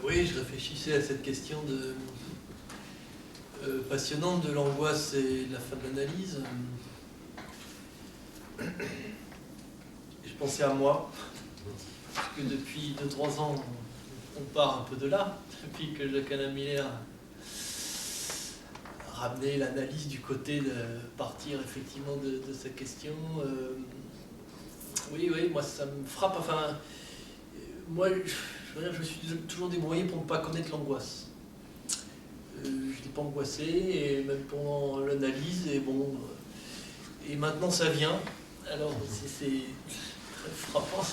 Oui, je réfléchissais à cette question passionnante de l'angoisse et de la fin de l'analyse. Je pensais à moi, parce que depuis 2-3 ans, on part un peu de là, depuis que Jacques Alain Miller a ramené l'analyse du côté de partir effectivement de sa question. Oui, moi ça me frappe. Enfin, moi, je suis toujours débrouillé pour ne pas connaître l'angoisse. Je n'ai pas angoissé, et même pendant l'analyse, et bon. Et maintenant ça vient. Alors c'est très frappant.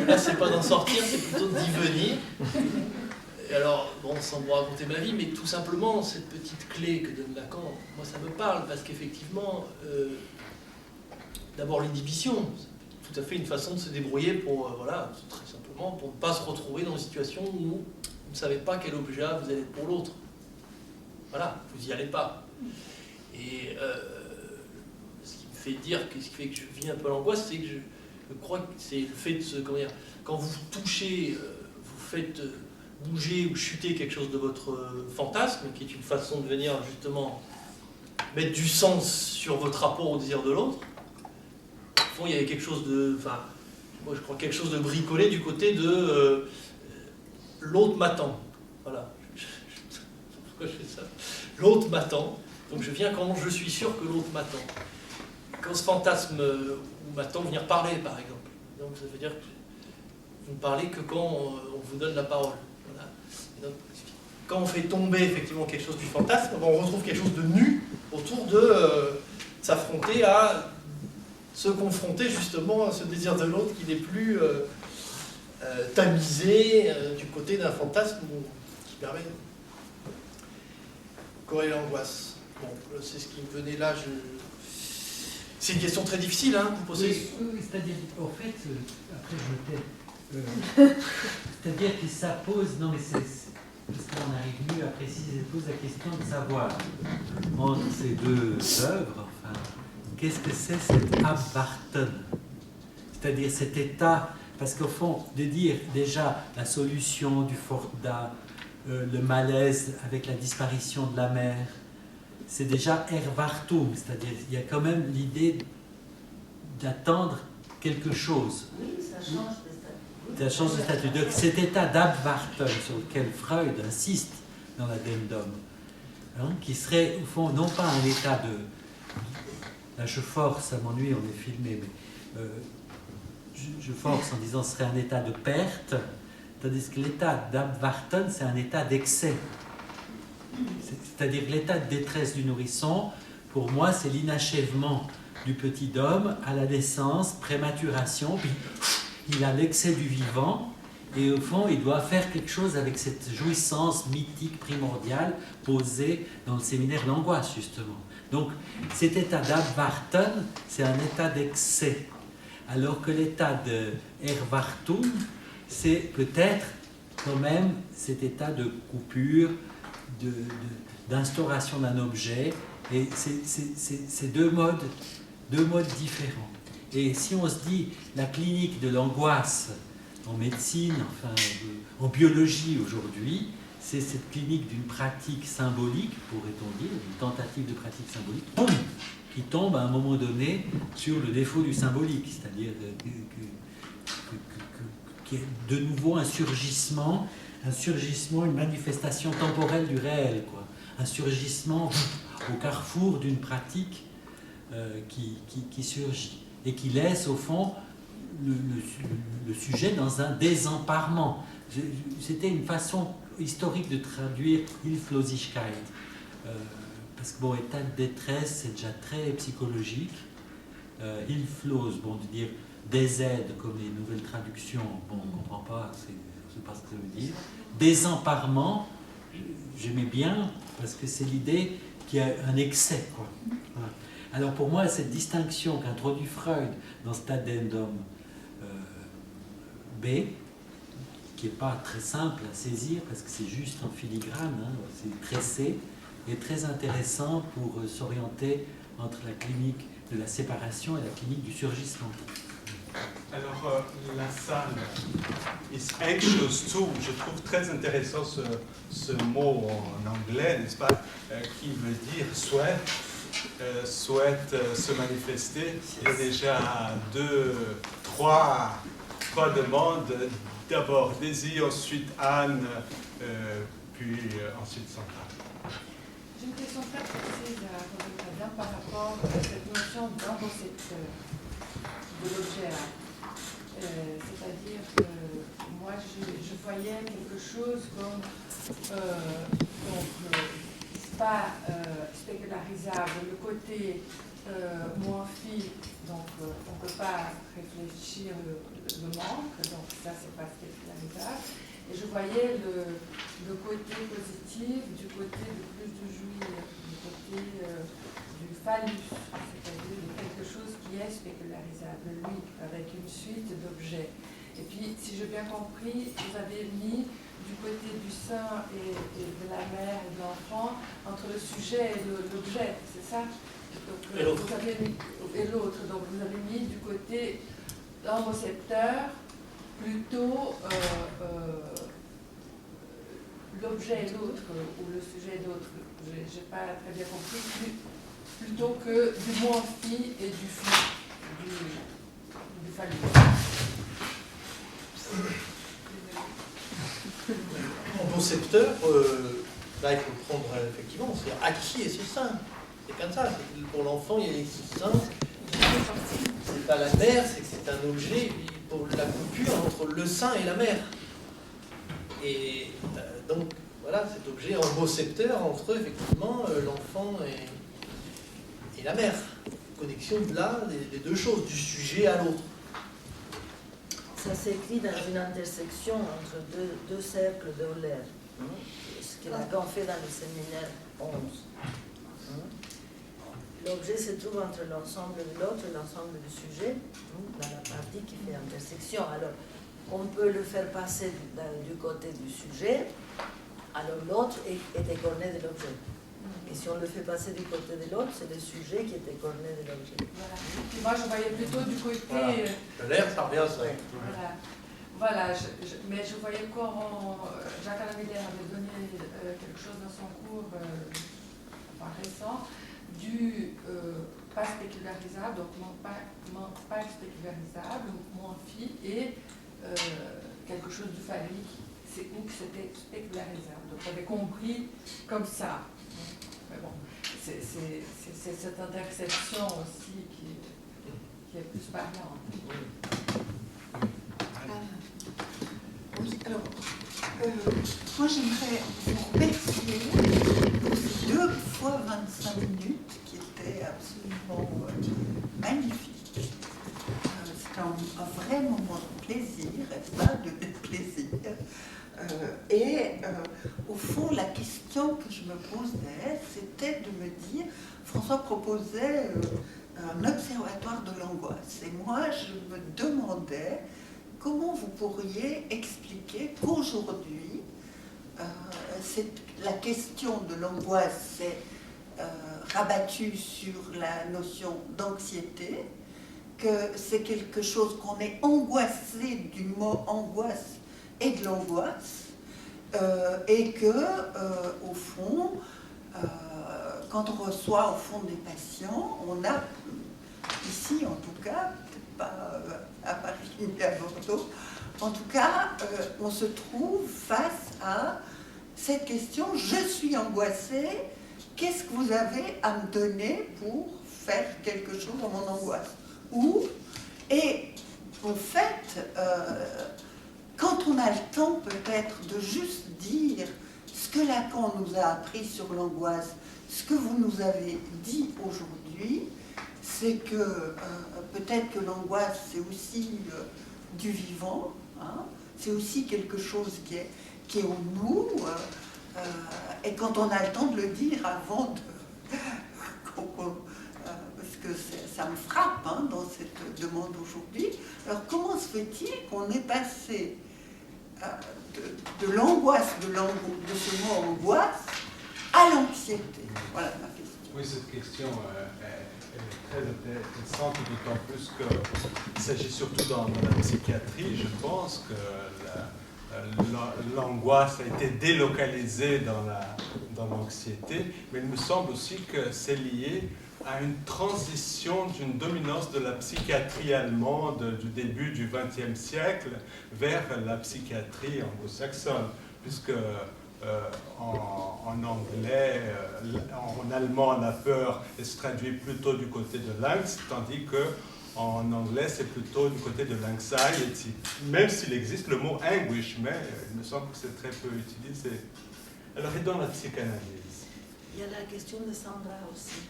Là, c'est pas d'en sortir, c'est plutôt d'y venir. Et alors, bon, sans vous raconter ma vie, mais tout simplement, cette petite clé que donne Lacan, moi ça me parle, parce qu'effectivement, d'abord l'inhibition, c'est tout à fait une façon de se débrouiller pour, voilà, très simplement, pour ne pas se retrouver dans une situation où vous ne savez pas quel objet vous allez être pour l'autre. Voilà, vous n'y allez pas. Et ce qui me fait dire, ce qui fait que je vis un peu l'angoisse, c'est que je crois que c'est le fait de se, comment dire, quand vous touchez, vous faites bouger ou chuter quelque chose de votre fantasme, qui est une façon de venir justement mettre du sens sur votre rapport au désir de l'autre. Au fond, il y avait quelque chose de, enfin, moi je crois quelque chose de bricolé du côté de l'autre m'attend. Voilà. Pourquoi je fais ça? L'autre m'attend. Donc je viens quand je suis sûr que l'autre m'attend. Quand ce fantasme m'attend, venir parler, par exemple. Donc ça veut dire que vous ne parlez que quand on vous donne la parole. Voilà. Donc, quand on fait tomber effectivement quelque chose du fantasme, on retrouve quelque chose de nu autour de s'affronter à se confronter justement à ce désir de l'autre qui n'est plus tamisé du côté d'un fantasme qui permet de corréler l'angoisse. Bon, c'est ce qui me venait là. C'est une question très difficile, hein, vous posez. Oui, c'est-à-dire, en fait, après je me tais. C'est-à-dire que ça pose, non mais c'est, parce qu'on arrive mieux à préciser, ça pose la question de savoir, entre ces deux œuvres, enfin, qu'est-ce que c'est cet Abwarten? C'est-à-dire cet état, parce qu'au fond, de dire déjà la solution du Forda, le malaise avec la disparition de la mer, c'est déjà Erwartung, c'est-à-dire il y a quand même l'idée d'attendre quelque chose. Oui, ça change de statut. Ça change de statut. Donc cet état d'Abwarten sur lequel Freud insiste dans l'addendum, hein, qui serait au fond non pas un état de... Là je force, ça m'ennuie, on est filmé, mais je force en disant que ce serait un état de perte, tandis que l'état d'Abwarten c'est un état d'excès. C'est-à-dire l'état de détresse du nourrisson, pour moi, c'est l'inachèvement du petit homme à la naissance, prématuration, puis il a l'excès du vivant, et au fond, il doit faire quelque chose avec cette jouissance mythique, primordiale, posée dans le séminaire d'angoisse, justement. Donc, cet état d'Abwarten, c'est un état d'excès, alors que l'état de Erwartung, c'est peut-être quand même cet état de coupure, d'instauration d'un objet, et c'est deux modes différents. Et si on se dit la clinique de l'angoisse en médecine, enfin en biologie aujourd'hui, c'est cette clinique d'une pratique symbolique, pourrait-on dire, une tentative de pratique symbolique, qui tombe à un moment donné sur le défaut du symbolique, c'est-à-dire qu'il y a de nouveau un surgissement, une manifestation temporelle du réel, quoi. Un surgissement au carrefour d'une pratique qui surgit et qui laisse au fond le sujet dans un désemparement. C'était une façon historique de traduire Hilflosigkeit, parce que bon, état de détresse c'est déjà très psychologique. Hilflos, bon, de dire des aides comme les nouvelles traductions, bon, on ne comprend pas, je ne sais pas ce que ça veut dire. Désemparement, j'aimais bien, parce que c'est l'idée qu'il y a un excès, quoi. Voilà. Alors pour moi, cette distinction qu'introduit Freud dans cet addendum B, qui n'est pas très simple à saisir, parce que c'est juste en filigrane, hein, c'est tressé, est très intéressant pour s'orienter entre la clinique de la séparation et la clinique du surgissement. Alors, la salle is anxious too. Je trouve très intéressant ce mot en anglais, n'est-ce pas, qui veut dire souhaite se manifester. Il y a déjà trois demandes. D'abord Daisy, ensuite Anne, puis ensuite Sandra. J'ai une question très précise à Robert par rapport à cette notion d'ambosecteur de l'objet. C'est-à-dire que moi, je voyais quelque chose comme pas spécularisable, le côté moins fi, donc on ne peut pas réfléchir le manque, donc ça c'est pas spécularisable. Et je voyais le côté positif du côté de plus de jouir, du côté du phallus, c'est-à-dire de quelque chose qui est spécularisable, lui, avec une suite d'objets. Et puis, si j'ai bien compris, vous avez mis du côté du sein et de la mère et de l'enfant entre le sujet et l'objet, c'est ça? Donc, et l'autre. Et l'autre. Donc, vous avez mis du côté l'homocepteur plutôt l'objet et l'autre, ou le sujet et l'autre. Je n'ai pas très bien compris. Plutôt que du moins fi et du fi, du phallus. En concepteur, là il faut le prendre effectivement, c'est à qui est ce sein? C'est comme ça, pour l'enfant il y a les seins, c'est pas la mère, c'est que c'est un objet pour la coupure entre le sein et la mère. Et donc voilà, cet objet embocepteur entre effectivement l'enfant et la mère. Connexion de là, des deux choses, du sujet à l'autre. Ça s'écrit dans une intersection entre deux cercles d'Euler, ce que Lacan fait dans le séminaire 11. L'objet se trouve entre l'ensemble de l'autre et l'ensemble du sujet, dans la partie qui fait intersection. Alors, on peut le faire passer du côté du sujet, alors l'autre est décorné de l'objet. Et si on le fait passer du côté de l'autre, c'est le sujet qui est décorné de l'objet. Voilà. Et moi, je voyais plutôt du côté... Voilà. L'air, ça revient à ça. Ouais. Voilà, mais je voyais comment Jacques Alameda avait donné quelque chose dans son cours récent, du pas spécularisable, donc pas spécularisable, moins fi, et quelque chose du phallique, c'est où que c'était spécularisable. Donc j'avais compris comme ça. Mais bon, c'est cette intersection aussi qui est plus parlante. Oui, alors, moi j'aimerais vous remercier pour ces 2 fois 25 minutes qui étaient absolument magnifiques. C'était un vrai moment de plaisir, pas de plaisir. Au fond, la question que je me posais, c'était de me dire, François proposait un observatoire de l'angoisse. Et moi, je me demandais comment vous pourriez expliquer qu'aujourd'hui, la question de l'angoisse s'est rabattue sur la notion d'anxiété, que c'est quelque chose qu'on est angoissé du mot angoisse et de l'angoisse, et que, au fond, quand on reçoit au fond des patients, on a, ici en tout cas, peut-être pas à Paris et à Bordeaux, en tout cas, on se trouve face à cette question, je suis angoissée, qu'est-ce que vous avez à me donner pour faire quelque chose dans mon angoisse? Et en fait, quand on a le temps peut-être de juste dire ce que Lacan nous a appris sur l'angoisse, ce que vous nous avez dit aujourd'hui, c'est que peut-être que l'angoisse c'est aussi du vivant, hein, c'est aussi quelque chose qui est en nous, et quand on a le temps de le dire avant de... parce que ça me frappe hein, dans cette demande aujourd'hui. Alors comment se fait-il qu'on est passé de l'angoisse, de ce mot angoisse, à l'anxiété? Voilà ma question. Oui, cette question Elle est très intéressante, d'autant plus qu'il s'agit surtout dans la psychiatrie. Je pense que l'angoisse a été délocalisée dans l'anxiété, mais il me semble aussi que c'est lié à une transition d'une dominance de la psychiatrie allemande du début du XXe siècle vers la psychiatrie anglo-saxonne, puisque en anglais, en allemand, la peur se traduit plutôt du côté de l'angst, tandis que en anglais, c'est plutôt du côté de l'anxiety, même s'il existe le mot anguish, mais il me semble que c'est très peu utilisé. Alors, et dans la psychanalyse? Il y a la question de Sandra aussi.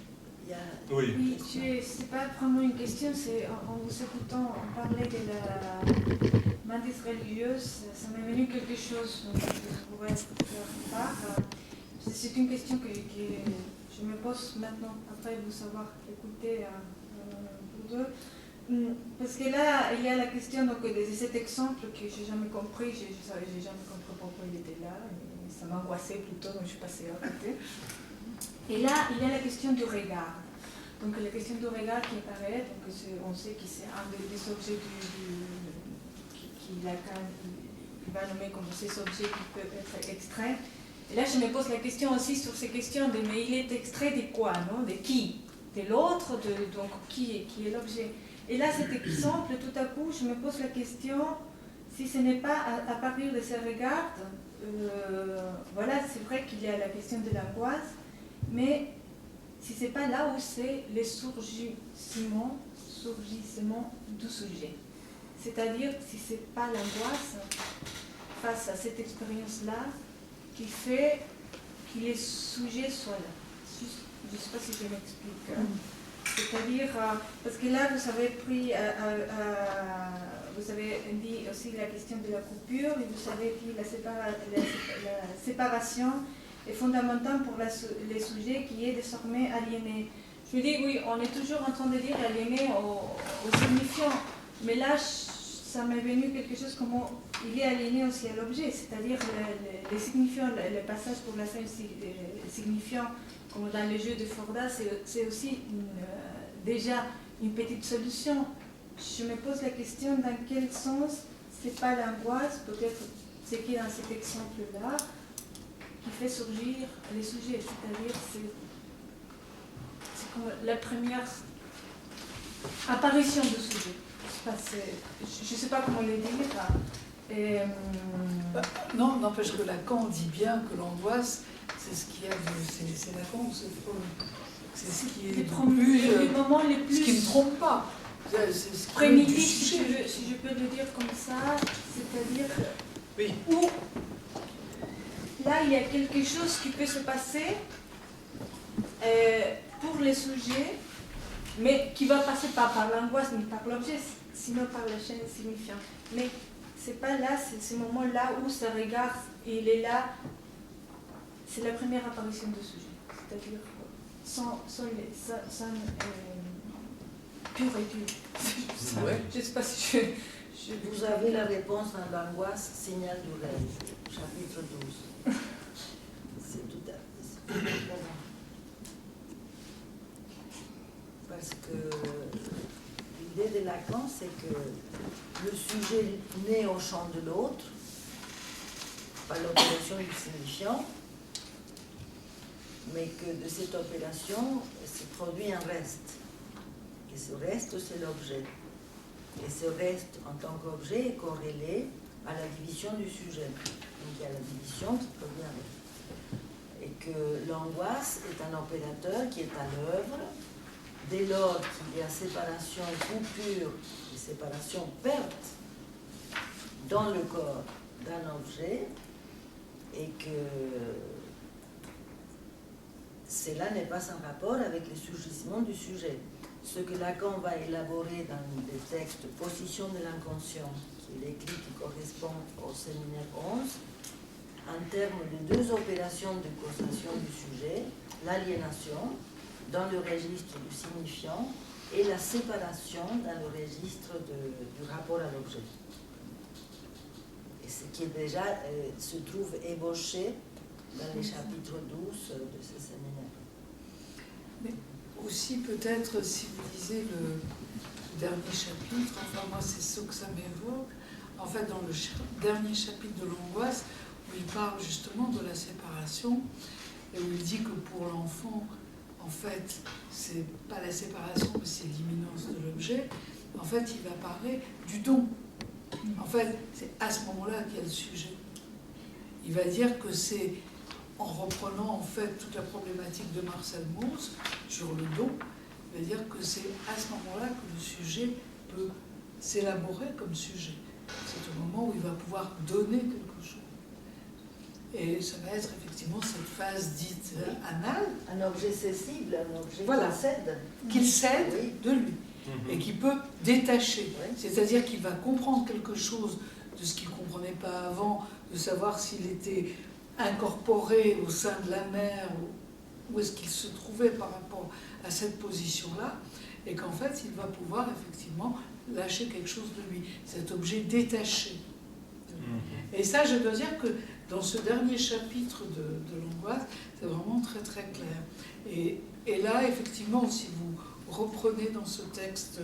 Oui. Oui, c'est pas vraiment une question, c'est en vous écoutant parler de la maladie religieuse, ça m'est venu quelque chose dont je pourrais faire part. C'est une question que je me pose maintenant, après vous avoir écouté tous deux. Parce que là, il y a la question donc, de cet exemple que j'ai jamais compris, j'ai jamais compris pourquoi il était là, et ça m'angoissait plutôt, donc je suis passée à côté. Et là, il y a la question du regard. Donc la question du regard qui apparaît, donc on sait que c'est un des objets qu'il va nommer comme ces objets qui peuvent être extraits. Et là, je me pose la question aussi sur ces questions de mais il est extrait de quoi, non? De qui? De l'autre, donc qui est l'objet? Et là, cet exemple, tout à coup, je me pose la question si ce n'est pas à partir de ce regard, voilà, c'est vrai qu'il y a la question de l'angoisse, mais si ce n'est pas là où c'est le surgissement du sujet. C'est-à-dire si ce n'est pas l'angoisse face à cette expérience-là qui fait que les sujets soient là. Je ne sais pas si je m'explique. C'est-à-dire, parce que là, vous avez pris, vous avez dit aussi la question de la coupure, et vous avez dit la séparation est fondamentale pour les sujets qui est désormais aliéné. Je me dis, oui, on est toujours en train de dire aliéné au signifiant, mais là, ça m'est venu quelque chose comme il est aliéné aussi à l'objet, c'est-à-dire les signifiants, le passage pour la scène signifiant, comme dans le jeu de Forda, c'est aussi déjà une petite solution. Je me pose la question dans quel sens c'est pas l'angoisse, peut-être ce qui est dans cet exemple-là, qui fait surgir les sujets, c'est-à-dire c'est comme la première apparition du sujet. Je ne sais pas comment le dire. Non, n'empêche que Lacan dit bien que l'angoisse, c'est ce qui a c'est Lacan ou c'est Freud. C'est ce qui est les moments les plus ce qui ne trompe pas. Primitif, si je peux le dire comme ça, c'est-à-dire Oui. où là il y a quelque chose qui peut se passer pour les sujets, mais qui va passer pas par l'angoisse ni par l'objet, sinon par la chaîne signifiante. Mais c'est pas là, c'est ce moment-là où ce regard, il est là, c'est la première apparition du sujet, c'est-à-dire sans pur et dur. Ouais. Je ne sais pas si je... Vous avez la réponse dans l'angoisse, signal du rêve, chapitre 12. C'est tout à fait bon. Parce que l'idée de Lacan, c'est que le sujet naît au champ de l'autre, par l'opération du signifiant, mais que de cette opération se produit un reste. Et ce reste, c'est l'objet. Et ce reste, en tant qu'objet, est corrélé à la division du sujet. Donc il y a la division qui provient avec. Et que l'angoisse est un opérateur qui est à l'œuvre dès lors qu'il y a séparation, coupure et séparation, perte dans le corps d'un objet, et que cela n'est pas en rapport avec le surgissement du sujet. Ce que Lacan va élaborer dans les textes Position de l'inconscient, qui est l'écrit qui correspond au séminaire 11, en termes de deux opérations de causation du sujet, l'aliénation dans le registre du signifiant et la séparation dans le registre du rapport à l'objet. Et ce qui est déjà se trouve ébauché dans les chapitres 12 de ce séminaire. Mais aussi peut-être, si vous lisez le dernier chapitre, enfin moi c'est ce que ça m'évoque, en fait dans le dernier chapitre de l'angoisse, où il parle justement de la séparation, et où il dit que pour l'enfant, en fait, c'est pas la séparation, mais c'est l'imminence de l'objet. En fait, il va parler du don. En fait, c'est à ce moment-là qu'il y a le sujet. Il va dire que c'est en reprenant en fait toute la problématique de Marcel Mauss sur le don, il va dire que c'est à ce moment-là que le sujet peut s'élaborer comme sujet. C'est au moment où il va pouvoir donner quelque chose. Et ça va être effectivement cette phase dite anale. Un objet cessible, un objet Voilà. qu'il cède. Qu'il cède Oui. de lui et qui peut détacher. Oui. C'est-à-dire qu'il va comprendre quelque chose de ce qu'il ne comprenait pas avant, de savoir s'il était incorporé au sein de la mère, où est-ce qu'il se trouvait par rapport à cette position-là, et qu'en fait, il va pouvoir effectivement lâcher quelque chose de lui, cet objet détaché. Et ça, je dois dire que dans ce dernier chapitre de l'angoisse, c'est vraiment très très clair. Et là, effectivement, si vous reprenez dans ce texte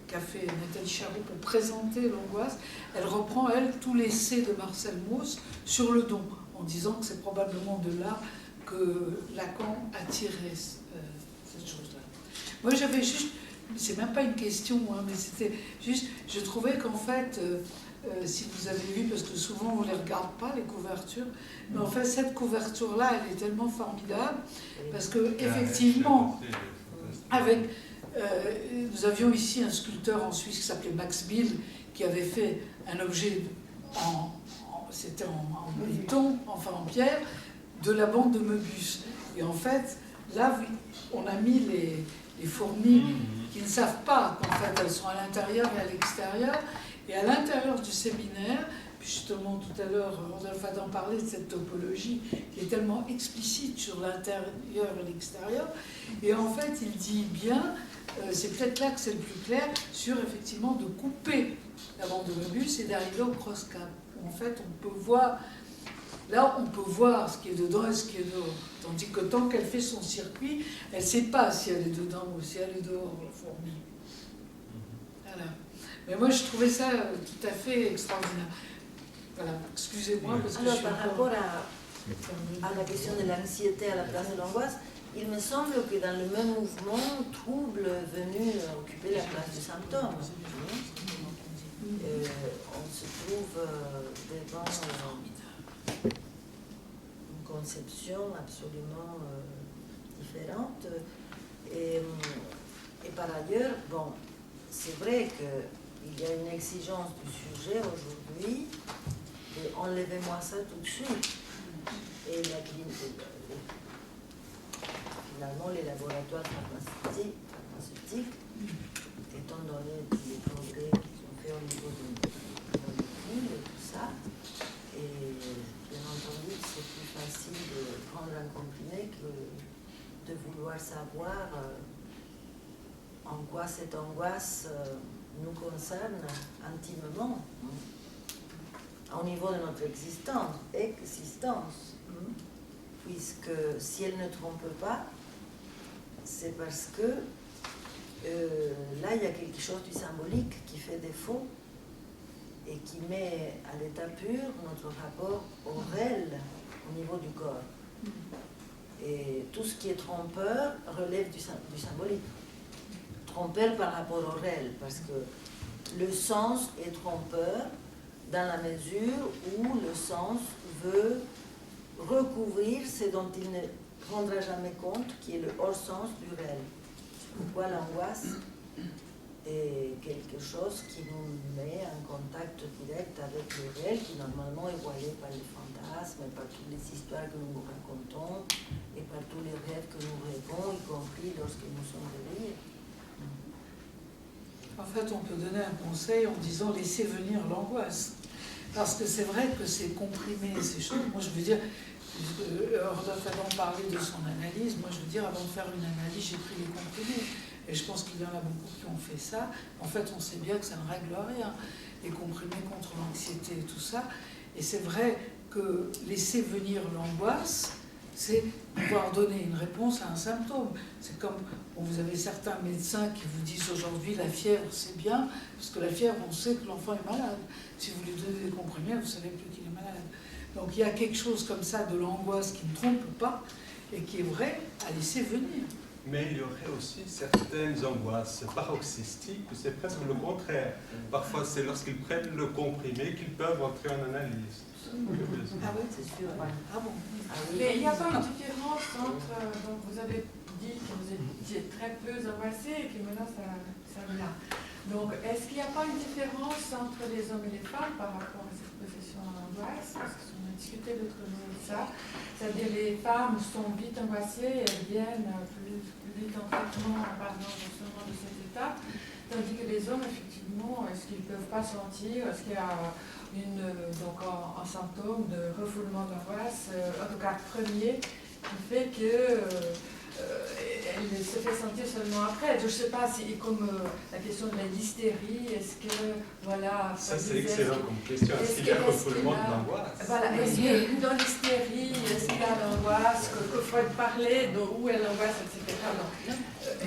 qu'a fait Nathalie Charroux pour présenter l'angoisse, elle reprend, elle, tout l'essai de Marcel Mauss sur le don, en disant que c'est probablement de là que Lacan a tiré cette chose-là. Moi, j'avais juste, c'est même pas une question, hein, mais c'était juste, je trouvais qu'en fait, si vous avez vu, parce que souvent on ne les regarde pas, les couvertures, mais en fait, cette couverture-là, elle est tellement formidable, parce que effectivement, avec... nous avions ici un sculpteur en Suisse qui s'appelait Max Bill, qui avait fait un objet c'était en béton, enfin en pierre, de la bande de Möbius. Et en fait, là, on a mis les fourmis qui ne savent pas qu'en fait elles sont à l'intérieur et à l'extérieur. Et à l'intérieur du séminaire, puis justement tout à l'heure, Rodolphe Adam parlait de cette topologie qui est tellement explicite sur l'intérieur et l'extérieur. Et en fait, il dit bien, c'est peut-être là que c'est le plus clair, sur effectivement de couper la bande de Möbius et d'arriver au cross-cap. En fait, on peut voir, là on peut voir ce qui est dedans et ce qui est dehors. Tandis que tant qu'elle fait son circuit, elle ne sait pas si elle est dedans ou si elle est dehors, la fourmi. Voilà. Mais moi, je trouvais ça tout à fait extraordinaire. Voilà, excusez-moi parce que Alors, je suis par encore... rapport à la question de l'anxiété à la place de l'angoisse, il me semble que dans le même mouvement, trouble venu occuper la place du symptôme. On se trouve devant une conception absolument différente. Et par ailleurs, bon, c'est vrai qu'il y a une exigence du sujet aujourd'hui de enlevez-moi ça tout de suite. Et finalement, les laboratoires pharmaceutiques, étant donné tous les progrès qui sont faits au niveau de molécules et tout ça, et bien entendu, c'est plus facile de prendre un comprimé que de vouloir savoir en quoi cette angoisse nous concerne intimement, au niveau de notre existence, puisque si elle ne trompe pas, c'est parce que là, il y a quelque chose du symbolique qui fait défaut et qui met à l'état pur notre rapport au réel au niveau du corps. Et tout ce qui est trompeur relève du symbolique. Trompeur par rapport au réel, parce que le sens est trompeur dans la mesure où le sens veut recouvrir ce dont il ne prendra jamais compte, qui est le hors-sens du réel. Pourquoi l'angoisse est quelque chose qui nous met en contact direct avec le réel, qui normalement est voilé par les fantasmes, par toutes les histoires que nous nous racontons, et par tous les rêves que nous rêvons, y compris lorsque nous sommes réveillés. En fait, on peut donner un conseil en disant laissez venir l'angoisse. Parce que c'est vrai que c'est comprimer ces choses. Moi, je veux dire, Rodolphe Adam parlait de son analyse. Moi, je veux dire, avant de faire une analyse, j'ai pris les comprimés. Et je pense qu'il y en a beaucoup qui ont fait ça. En fait, on sait bien que ça ne règle rien. Les comprimés contre l'anxiété et tout ça. Et c'est vrai que laisser venir l'angoisse, c'est pouvoir donner une réponse à un symptôme. C'est comme vous avez certains médecins qui vous disent aujourd'hui la fièvre c'est bien, parce que la fièvre on sait que l'enfant est malade. Si vous lui donnez des comprimés, vous ne savez plus qu'il est malade. Donc il y a quelque chose comme ça de l'angoisse qui ne trompe pas et qui est vrai à laisser venir. Mais il y aurait aussi certaines angoisses paroxystiques, c'est presque le contraire. Parfois, c'est lorsqu'ils prennent le comprimé qu'ils peuvent entrer en analyse. Ah oui, C'est sûr. ah bon. Ah oui. Mais il n'y a pas une différence entre, donc vous avez dit que vous étiez très peu angoissé et que maintenant ça vient. Donc est-ce qu'il n'y a pas une différence entre les hommes et les femmes par rapport à cette possession d'angoisse? Parce qu'on a discuté l'autre jour de ça. C'est-à-dire les femmes sont vite angoissées, elles viennent plus vite en traitement en parlant justement de cet état. Tandis que les hommes, effectivement, est-ce qu'ils ne peuvent pas sentir, est-ce qu'il y a un symptôme de refoulement d'angoisse, en tout cas premier, qui fait que elle se fait sentir seulement après. Je ne sais pas si, comme la question de la hystérie, est-ce que, voilà... Ça, c'est excellent comme question. Est-ce qu'il y a un refoulement de l'angoisse? Voilà, est-ce que dans l'hystérie, est-ce qu'il y a l'angoisse, que Freud parlait, de où est l'angoisse, etc.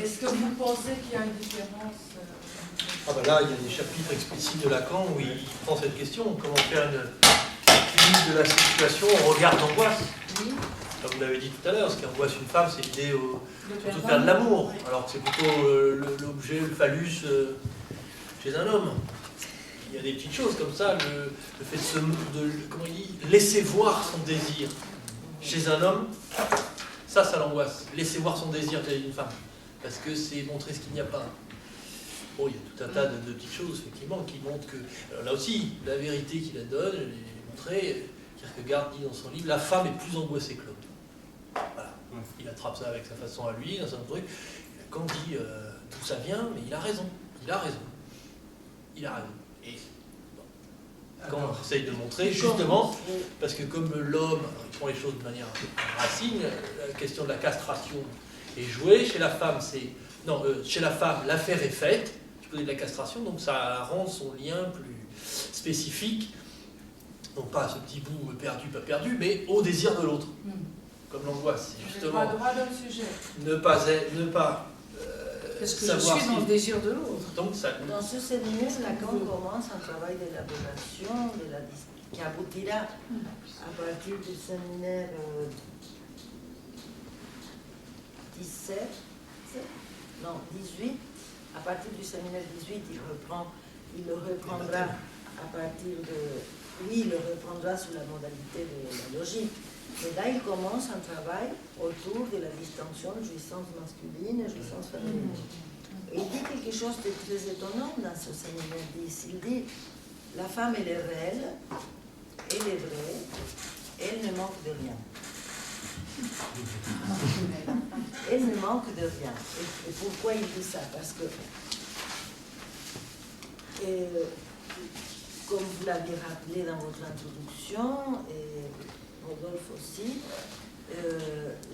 Est-ce que vous pensez qu'il y a une différence Ah ben là, il y a des chapitres explicites de Lacan où il prend cette question, comment faire une clinique de la situation au regard d'angoisse. Oui. Comme vous l'avez dit tout à l'heure, ce qui angoisse une femme, c'est l'idée surtout de faire de l'amour, alors que c'est plutôt l'objet, le phallus chez un homme. Il y a des petites choses comme ça, le fait comment il dit, laisser voir son désir chez un homme, ça l'angoisse. Laisser voir son désir chez une femme, parce que c'est montrer ce qu'il n'y a pas. Bon, il y a tout un tas de petites choses, effectivement, qui montrent que, là aussi, la vérité qu'il la donne, elle est montrée, Kierkegaard dit dans son livre, la femme est plus angoissée que l'homme. Voilà. Il attrape ça avec sa façon à lui, dans un truc. Quand on dit d'où ça vient, mais il a raison. Il a raison. Et bon, quand on essaye de montrer, justement, parce que comme l'homme, il prend les choses de manière racine, la question de la castration est jouée. Chez la femme, chez la femme, l'affaire est faite, du côté de la castration, donc ça rend son lien plus spécifique, non pas à ce petit bout perdu, pas perdu, mais au désir de l'autre. Comme l'angoisse, c'est justement droit dans le sujet. ne pas Parce que savoir je suis dans le désir de l'autre. Donc ça, Dans ce séminaire, Lacan commence un travail d'élaboration qui aboutira à partir du séminaire 18. À partir du séminaire 18, il le reprendra à partir de... Oui, il le reprendra sous la modalité de la logique. Mais là, il commence un travail autour de la distinction de jouissance masculine et jouissance féminine. Et il dit quelque chose de très étonnant dans ce séminaire 10. Il dit, la femme, elle est réelle, elle est vraie, elle ne manque de rien. Elle ne manque de rien. Et pourquoi il dit ça? Parce que, comme vous l'avez rappelé dans votre introduction, et Rodolphe aussi,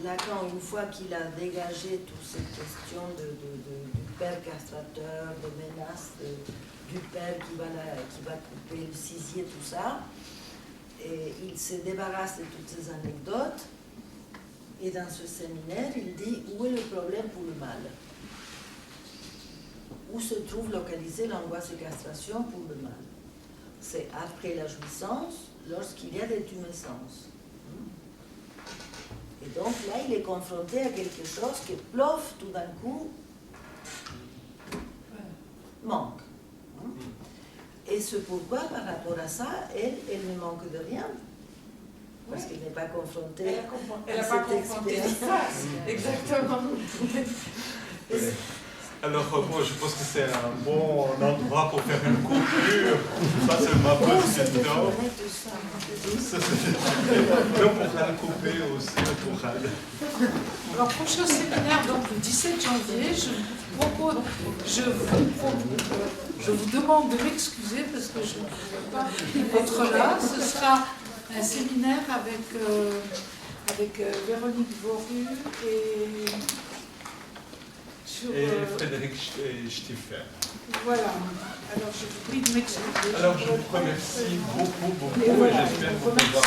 Lacan, une fois qu'il a dégagé toutes ces questions du père castrateur, de menace, du père qui va couper le cisier, tout ça, et il se débarrasse de toutes ces anecdotes, et dans ce séminaire, il dit où est le problème pour le mâle? Où se trouve localisée l'angoisse de castration pour le mâle? C'est après la jouissance, lorsqu'il y a des tumescences. Et donc là, il est confronté à quelque chose que plof, tout d'un coup, manque. Et c'est pourquoi, par rapport à ça, elle ne manque de rien. Parce qu'elle n'est pas confrontée Elle n'a pas confronté ça. Exactement. Alors, moi, je pense que c'est un bon endroit pour faire une coupure. Ça, c'est ma position. Donc, pour la couper aussi, pour elle. Alors, prochain séminaire, donc le 17 janvier, je vous demande de m'excuser parce que je ne peux pas être là. Ce sera un séminaire avec Véronique Voru et Frédéric Stiffer. Voilà. Alors, je vous prie de m'excuser. Alors, je vous remercie beaucoup et j'espère vous revoir.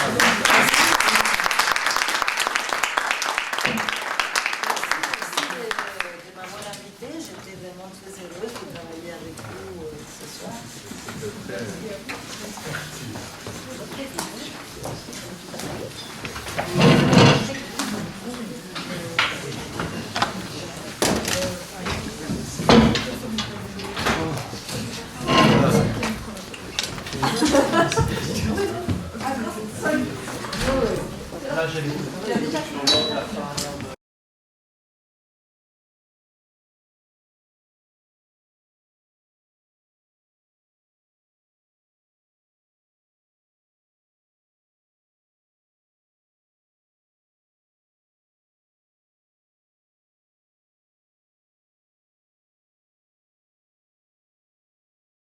Là, j'ai les